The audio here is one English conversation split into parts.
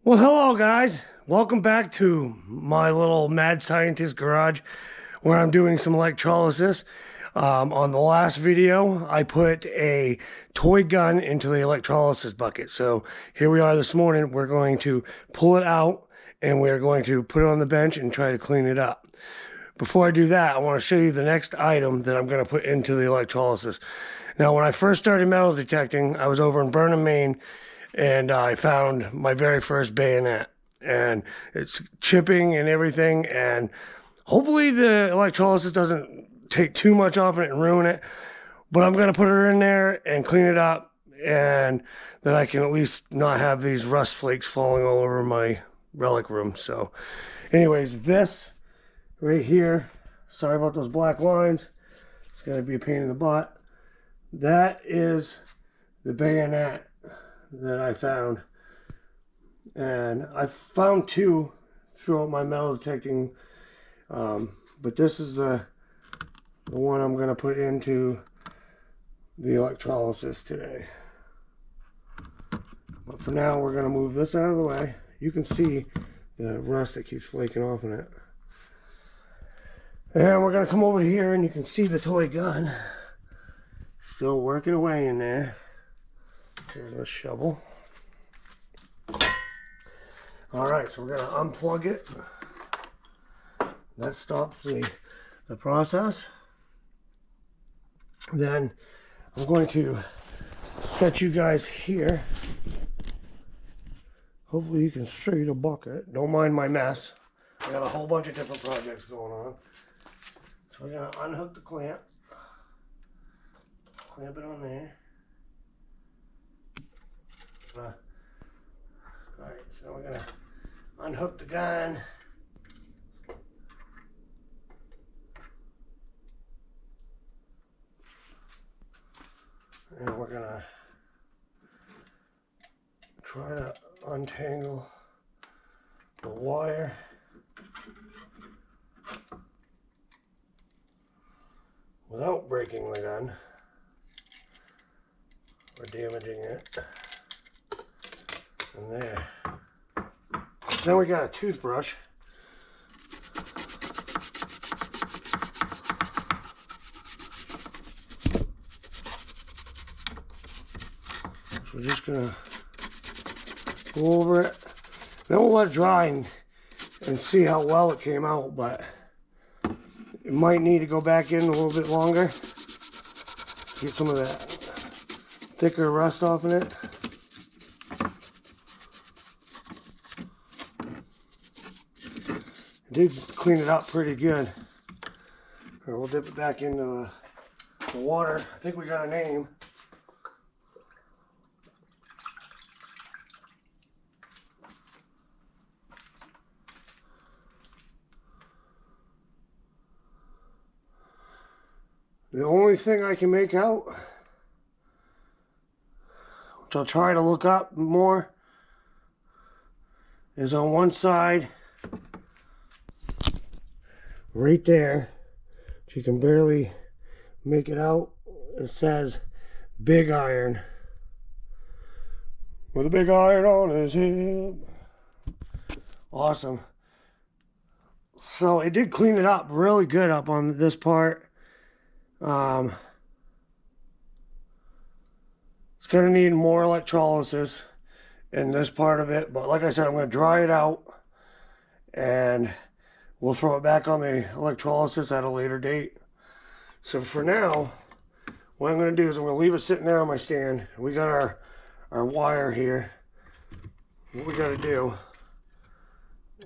Well, hello guys. Welcome back to my little mad scientist garage where I'm doing some electrolysis. On the last video, I put a toy gun into the electrolysis bucket. So here we are this morning. We're going to pull it out and we're going to put it on the bench and try to clean it up. Before I do that, I want to show you the next item that I'm going to put into the electrolysis. Now, when I first started metal detecting, I was over in Burnham, Maine, and I found my very first bayonet. And it's chipping and everything, and hopefully the electrolysis doesn't take too much off it and ruin it. But I'm going to put it in there and clean it up, and then I can at least not have these rust flakes falling all over my relic room. So anyways, this right here, sorry about those black lines, it's going to be a pain in the butt. That is the bayonet that I found, and I found two throughout my metal detecting, but this is the one I'm going to put into the electrolysis today. But for now, we're going to move this out of the way. You can see the rust that keeps flaking off in it. And we're going to come over here and you can see the toy gun still working away in there. Here's a shovel. Alright, so we're going to unplug it. That stops the process. Then I'm going to set you guys here. Hopefully you can see the bucket. Don't mind my mess. I got a whole bunch of different projects going on. So we're going to unhook the clamp. Clamp it on there. Alright, so we're going to unhook the gun. And we're going to try to untangle the wire. Without breaking the gun or damaging it. And there. Then we got a toothbrush. So we're just gonna go over it. Then we'll let it dry and see how well it came out, but it might need to go back in a little bit longer to get some of that thicker rust off in it. It did clean it up pretty good. Right, we'll dip it back into the water. I think we got a name. The only thing I can make out, which I'll try to look up more, is on one side, right there, you can barely make it out. It says big iron, with a big iron on his hip. Awesome. So it did clean it up really good up on this part. It's going to need more electrolysis in this part of it, but like I said, I'm going to dry it out and we'll throw it back on the electrolysis at a later date. So for now, what I'm going to do is I'm going to leave it sitting there on my stand. We got our wire here. What we got to do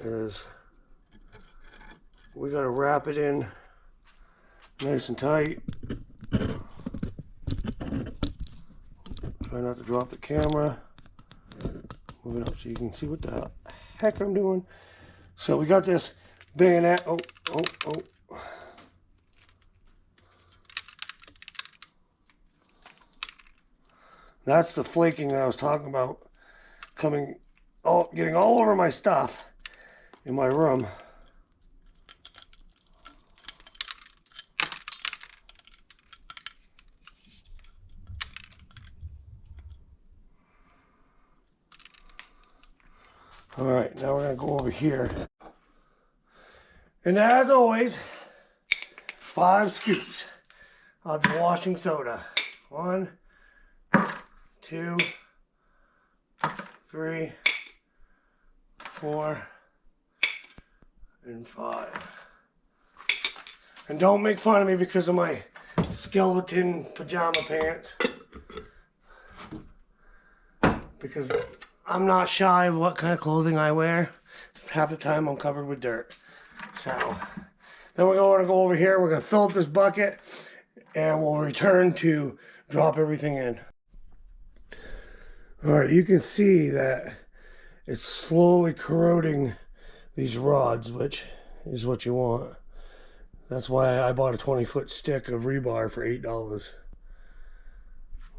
is we got to wrap it in nice and tight. Try not to drop the camera. Move it up so you can see what the heck I'm doing. So we got this bayonet. Oh. That's the flaking that I was talking about. Getting all over my stuff in my room. All right, now we're gonna go over here. And as always, 5 scoops of the washing soda. 1, 2, 3, 4, and 5. And don't make fun of me because of my skeleton pajama pants. Because I'm not shy of what kind of clothing I wear. Half the time I'm covered with dirt. So, then we're going to go over here. We're going to fill up this bucket. And we'll return to drop everything in. Alright, you can see that it's slowly corroding these rods, which is what you want. That's why I bought a 20-foot stick of rebar for $8.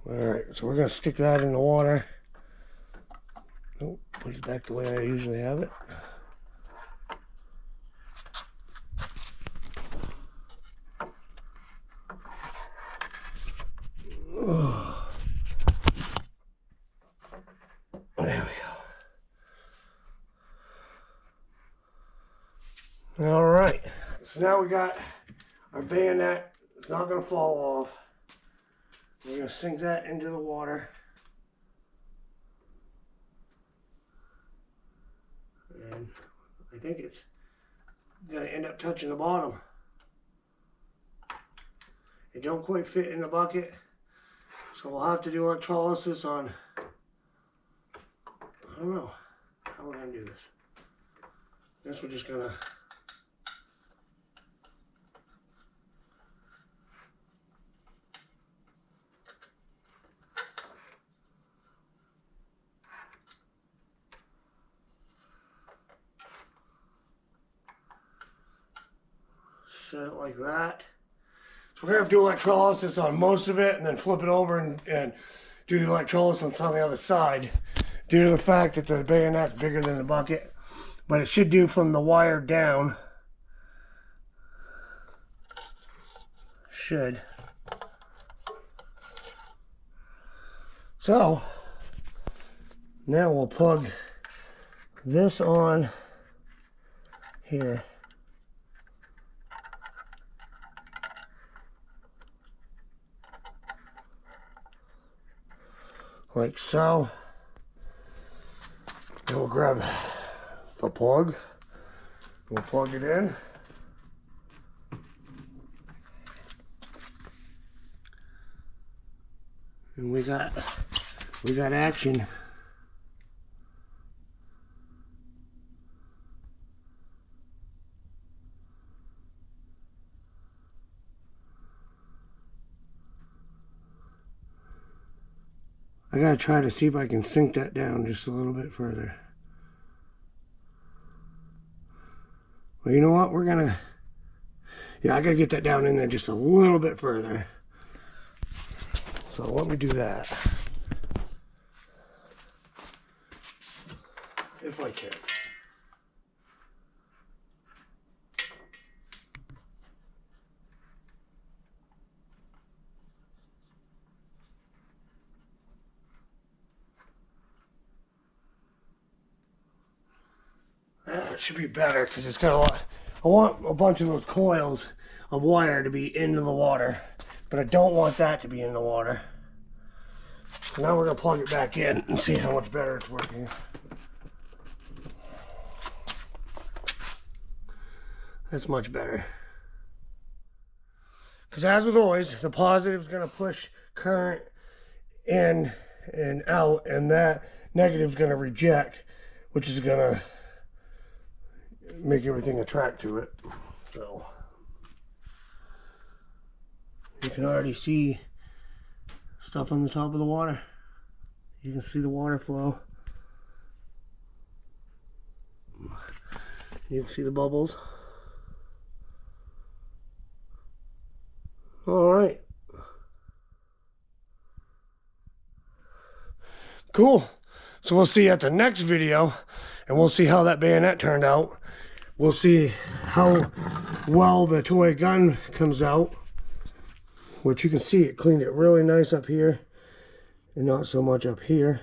Alright, so we're going to stick that in the water. Oh, put it back the way I usually have it. Oh. There we go. Alright, so now we got our bayonet. It's not going to fall off. We're going to sink that into the water. And I think it's going to end up touching the bottom. It don't quite fit in the bucket. So we'll have to do electrolysis on, I don't know how we're going to do this. I guess we're just going to set it like that. So we're going to have to do electrolysis on most of it and then flip it over and do the electrolysis on the other side due to the fact that the bayonet's bigger than the bucket. But it should do from the wire down. Should. So, now we'll plug this on here. Like so. Then we'll grab the plug. We'll plug it in. And we got action. I gotta try to see if I can sink that down just a little bit further. Well, you know what? Yeah, I gotta get that down in there just a little bit further. So let me do that. If I can. That should be better because it's got a lot. I want a bunch of those coils of wire to be into the water, but I don't want that to be in the water. So now we're going to plug it back in and see how much better it's working. That's much better. Because as with always, the positive is going to push current in and out, and that negative is going to reject, which is going to make everything attract to it. So you can already see stuff on the top of the water. You can see the water flow. You can see the bubbles. All right. Cool. So we'll see you at the next video, and we'll see how that bayonet turned out. We'll see how well the toy gun comes out, which you can see it cleaned it really nice up here and not so much up here.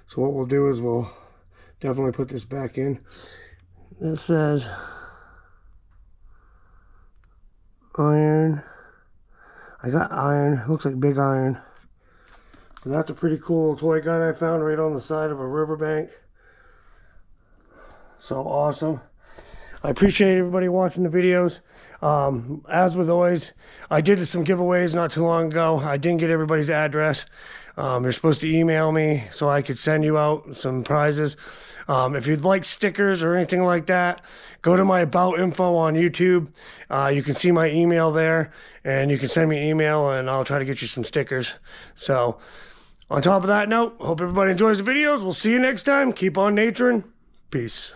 So what we'll do is we'll definitely put this back in. It says iron. I got iron. Looks like big iron. But that's a pretty cool toy gun I found right on the side of a riverbank. So awesome. I appreciate everybody watching the videos. As with always, I did some giveaways not too long ago. I didn't get everybody's address. You're supposed to email me so I could send you out some prizes. If you'd like stickers or anything like that, go to my About info on YouTube. You can see my email there, and you can send me an email, and I'll try to get you some stickers. So, on top of that note, hope everybody enjoys the videos. We'll see you next time. Keep on naturing. Peace.